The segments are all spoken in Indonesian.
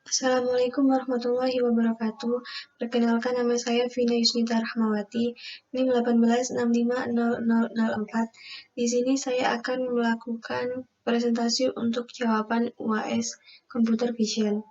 Assalamualaikum warahmatullahi wabarakatuh. Perkenalkan, nama saya Vina Yusnita Rahmawati, NIM 18650004. Di sini saya akan melakukan presentasi untuk jawaban UAS Computer Vision.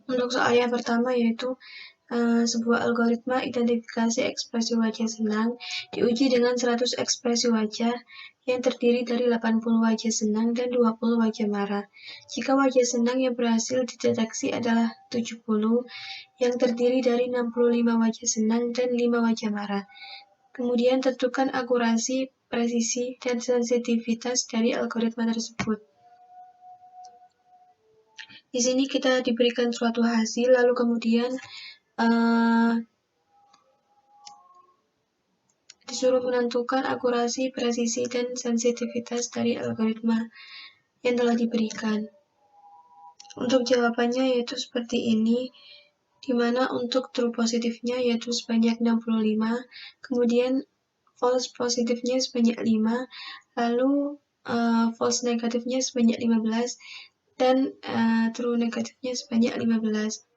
Untuk soal yang pertama yaitu sebuah algoritma identifikasi ekspresi wajah senang diuji dengan 100 ekspresi wajah yang terdiri dari 80 wajah senang dan 20 wajah marah. Jika wajah senang yang berhasil dideteksi adalah 70, yang terdiri dari 65 wajah senang dan 5 wajah marah. Kemudian tentukan akurasi, presisi, dan sensitivitas dari algoritma tersebut. Di sini kita diberikan suatu hasil, lalu kemudian disuruh menentukan akurasi, presisi, dan sensitivitas dari algoritma yang telah diberikan. Untuk jawabannya yaitu seperti ini, di mana untuk true positifnya yaitu sebanyak 65, kemudian false positifnya sebanyak 5, lalu false negatifnya sebanyak 15, dan true negatifnya sebanyak 15.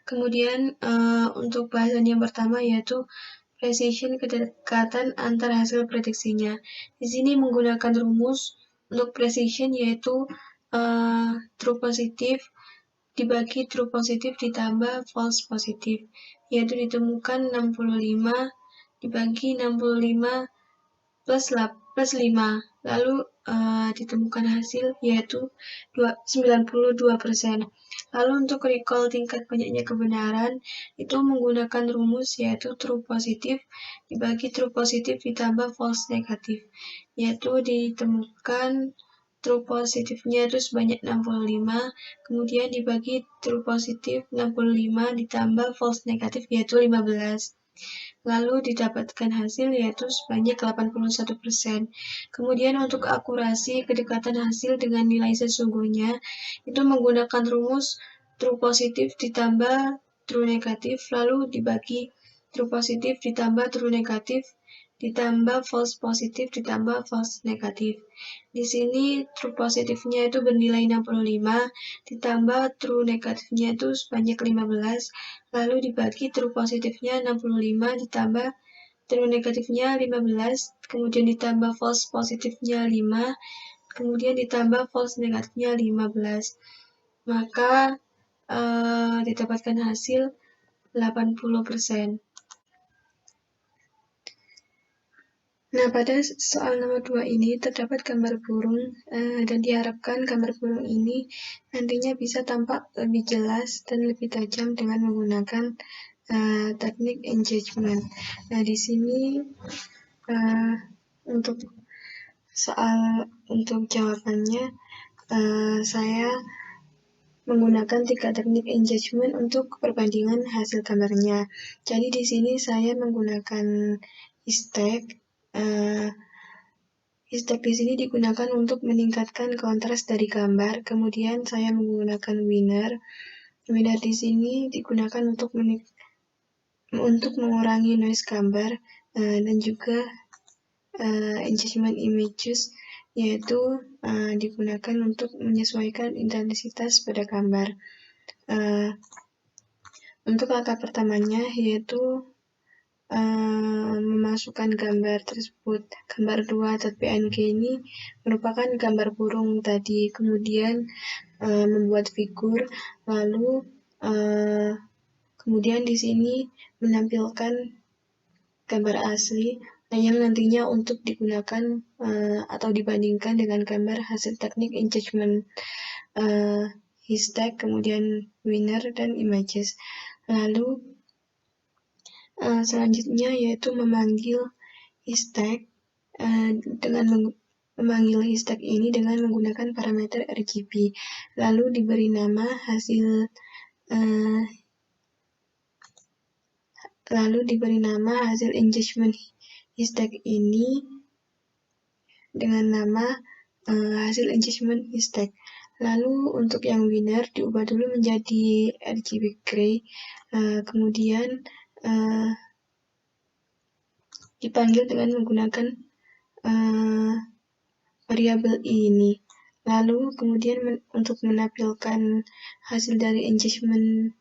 Kemudian untuk bahasan yang pertama yaitu precision, kedekatan antar hasil prediksinya. Di sini menggunakan rumus untuk precision yaitu true positif dibagi true positif ditambah false positif, yaitu ditemukan 65 dibagi 65 plus 5, lalu ditemukan hasil yaitu 92%. Lalu untuk recall tingkat banyaknya kebenaran itu menggunakan rumus yaitu true positif dibagi true positif ditambah false negatif, yaitu ditemukan true positifnya itu sebanyak 65, kemudian dibagi true positif 65 ditambah false negatif yaitu 15. Lalu didapatkan hasil yaitu sebanyak 81%. Kemudian untuk akurasi kedekatan hasil dengan nilai sesungguhnya itu menggunakan rumus true positif ditambah true negatif, lalu dibagi true positif ditambah true negatif ditambah false positif ditambah false negatif. Di sini true positifnya itu bernilai 65 ditambah true negatifnya itu sebanyak 15, lalu dibagi true positifnya 65 ditambah true negatifnya 15, kemudian ditambah false positifnya 5, kemudian ditambah false negatifnya 15. Maka didapatkan hasil 80%. Nah, pada soal nomor 2 ini terdapat gambar burung dan diharapkan gambar burung ini nantinya bisa tampak lebih jelas dan lebih tajam dengan menggunakan teknik engagement. Nah, di sini untuk jawabannya saya menggunakan 3 teknik engagement untuk perbandingan hasil gambarnya. Jadi di sini saya menggunakan stack. Stack di sini digunakan untuk meningkatkan kontras dari gambar. Kemudian saya menggunakan winner. Winner di sini digunakan untuk mengurangi noise gambar dan juga engagement images, yaitu digunakan untuk menyesuaikan intensitas pada gambar. Untuk langkah pertamanya yaitu memasukkan gambar tersebut. Gambar 2.png ini merupakan gambar burung tadi, kemudian membuat figur, lalu kemudian di sini menampilkan gambar asli yang nantinya untuk digunakan atau dibandingkan dengan gambar hasil teknik engagement stack, kemudian winner dan images. Lalu selanjutnya yaitu memanggil stack ini dengan menggunakan parameter RGB. Lalu diberi nama hasil engagement stack ini dengan nama hasil engagement stack. Lalu untuk yang winner diubah dulu menjadi RGB gray, kemudian dipanggil dengan menggunakan variabel ini. Lalu kemudian untuk menampilkan hasil dari engagement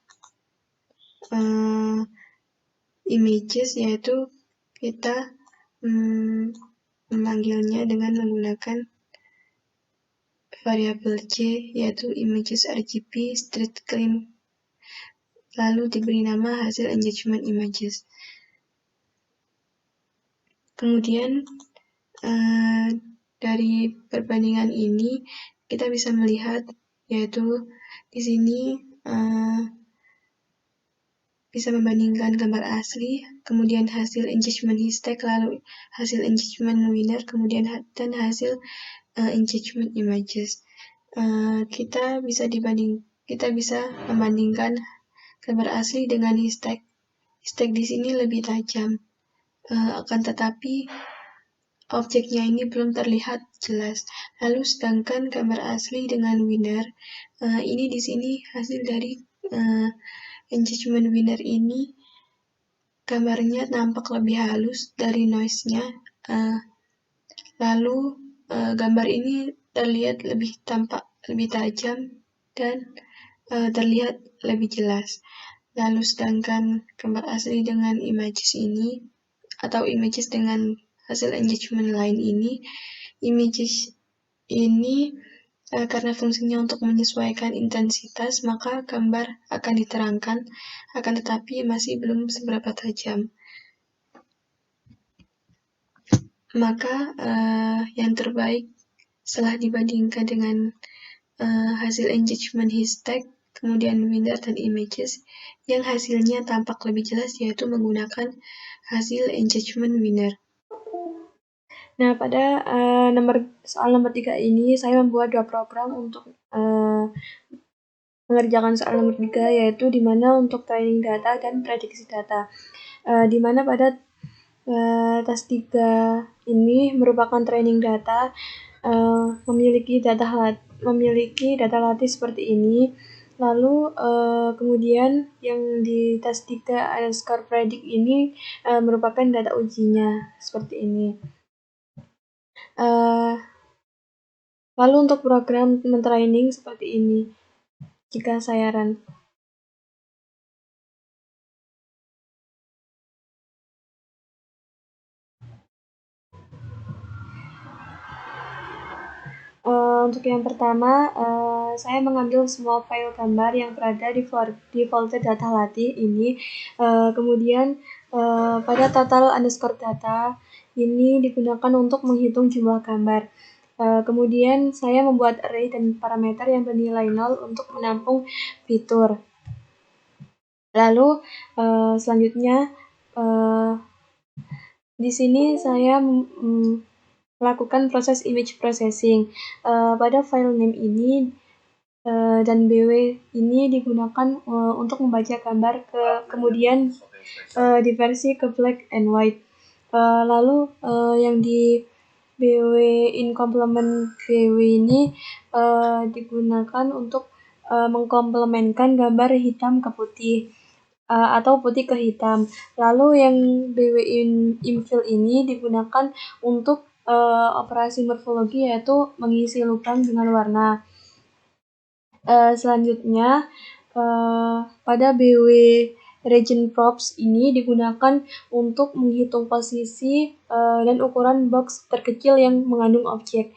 images, yaitu kita memanggilnya dengan menggunakan variabel c, yaitu images RGB street clean, lalu diberi nama hasil engagement images. Kemudian dari perbandingan ini kita bisa melihat, yaitu di sini bisa membandingkan gambar asli, kemudian hasil engagement hashtag, lalu hasil engagement winner, kemudian dan hasil engagement images. Kita bisa membandingkan gambar asli dengan hashtag. Hashtag di sini lebih tajam, akan tetapi objeknya ini belum terlihat jelas. Lalu sedangkan gambar asli dengan winner, ini di sini hasil dari engagement winner ini gambarnya tampak lebih halus dari noise-nya. Lalu gambar ini terlihat tampak lebih tajam dan terlihat lebih jelas. Lalu sedangkan gambar asli dengan images ini atau images dengan hasil engagement lain ini, images ini karena fungsinya untuk menyesuaikan intensitas, maka gambar akan diterangkan, akan tetapi masih belum seberapa tajam. Maka yang terbaik setelah dibandingkan dengan hasil engagement hashtag, kemudian winner dan images, yang hasilnya tampak lebih jelas yaitu menggunakan hasil engagement winner. Nah, pada soal nomor 3 ini, saya membuat 2 program untuk mengerjakan soal nomor 3, yaitu di mana untuk training data dan prediksi data. Di mana pada tes 3 ini merupakan training data, memiliki data latih seperti ini. Lalu kemudian yang di tes 3 underscore predict ini merupakan data ujinya seperti ini. Lalu untuk program mentraining seperti ini, jika saya run. Untuk yang pertama, saya mengambil semua file gambar yang berada di folder data latih ini. Kemudian pada total underscore data ini digunakan untuk menghitung jumlah gambar. Kemudian saya membuat array dan parameter yang bernilai 0 untuk menampung fitur. Lalu selanjutnya di sini saya melakukan proses image processing. Pada file name ini dan BW ini digunakan untuk membaca gambar kemudian diversi ke black and white. Lalu yang di BW in complement BW ini digunakan untuk mengkomplementkan gambar hitam ke putih atau putih ke hitam. Lalu yang BW infill ini digunakan untuk operasi morfologi, yaitu mengisi lubang dengan warna. Selanjutnya pada BW region props ini digunakan untuk menghitung posisi dan ukuran box terkecil yang mengandung objek.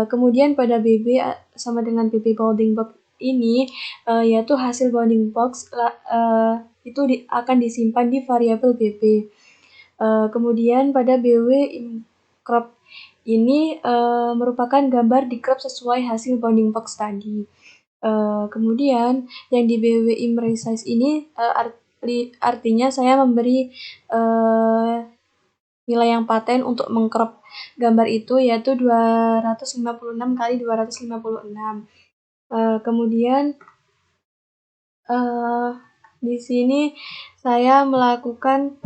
Kemudian pada BB sama dengan BB bounding box ini yaitu hasil bounding box itu akan disimpan di variabel BB. Kemudian pada BW in crop ini merupakan gambar di crop sesuai hasil bounding box tadi. Kemudian yang di BW imresize ini artinya saya memberi nilai yang paten untuk mengcrop gambar itu, yaitu 256 kali 256. Kemudian di sini saya melakukan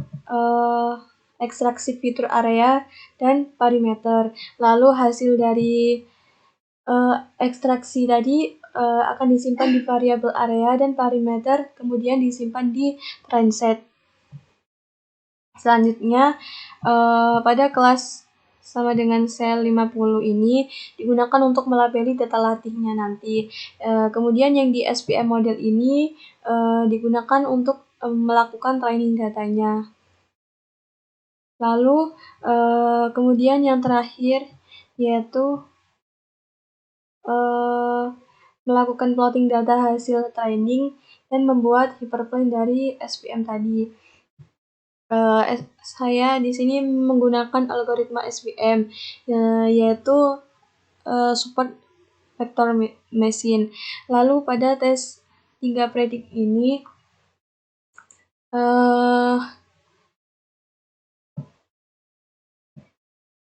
ekstraksi fitur area dan parameter. Lalu hasil dari ekstraksi tadi akan disimpan di variabel area dan parameter, kemudian disimpan di transet. Selanjutnya pada kelas sama dengan sel 50 ini digunakan untuk melabeli data latihnya nanti. Kemudian yang di SPM model ini digunakan untuk melakukan training datanya. Lalu kemudian yang terakhir yaitu melakukan plotting data hasil training dan membuat hyperplane dari SPM tadi. Saya di sini menggunakan algoritma SPM yaitu support vector machine. Lalu pada tes 3 predik ini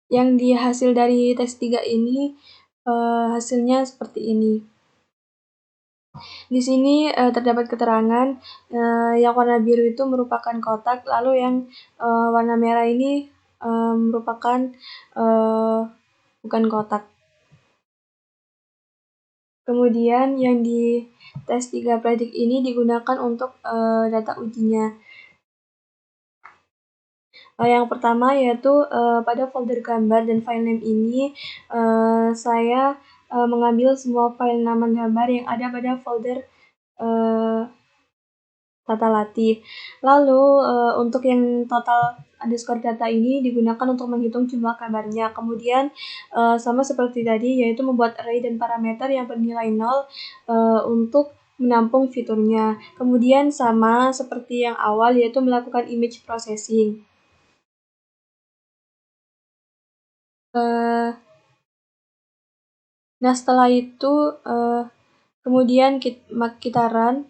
yang dihasil dari tes 3 ini hasilnya seperti ini. Di sini terdapat keterangan yang warna biru itu merupakan kotak, lalu yang warna merah ini merupakan bukan kotak. Kemudian yang di tes 3 predik ini digunakan untuk data ujinya. Yang pertama yaitu pada folder gambar dan file name ini saya mengambil semua file nama gambar yang ada pada folder tata latih. Lalu untuk yang total underscore data ini digunakan untuk menghitung jumlah gambarnya. Kemudian sama seperti tadi yaitu membuat array dan parameter yang bernilai 0 untuk menampung fiturnya. Kemudian sama seperti yang awal yaitu melakukan image processing. Nah setelah itu kemudian kita run.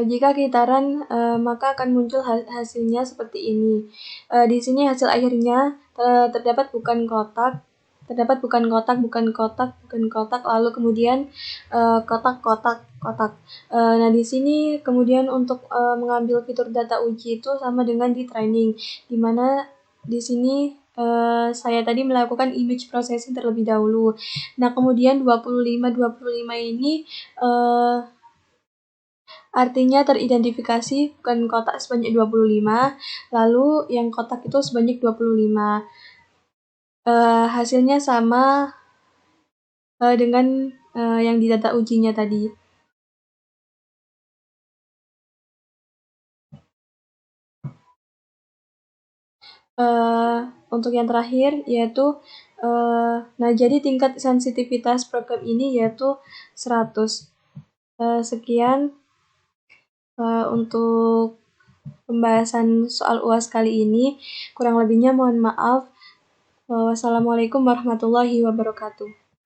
Jika kita run maka akan muncul hasilnya seperti ini. Di sini hasil akhirnya terdapat bukan kotak, lalu kemudian kotak. Nah di sini kemudian untuk mengambil fitur data uji itu sama dengan di training, dimana di sini saya tadi melakukan image processing terlebih dahulu. Nah kemudian 25 ini artinya teridentifikasi bukan kotak sebanyak 25, lalu yang kotak itu sebanyak 25. Hasilnya sama dengan yang di data ujinya tadi. Untuk yang terakhir yaitu nah jadi tingkat sensitivitas program ini yaitu 100. Sekian untuk pembahasan soal UAS kali ini. Kurang lebihnya mohon maaf. Wassalamualaikum warahmatullahi wabarakatuh.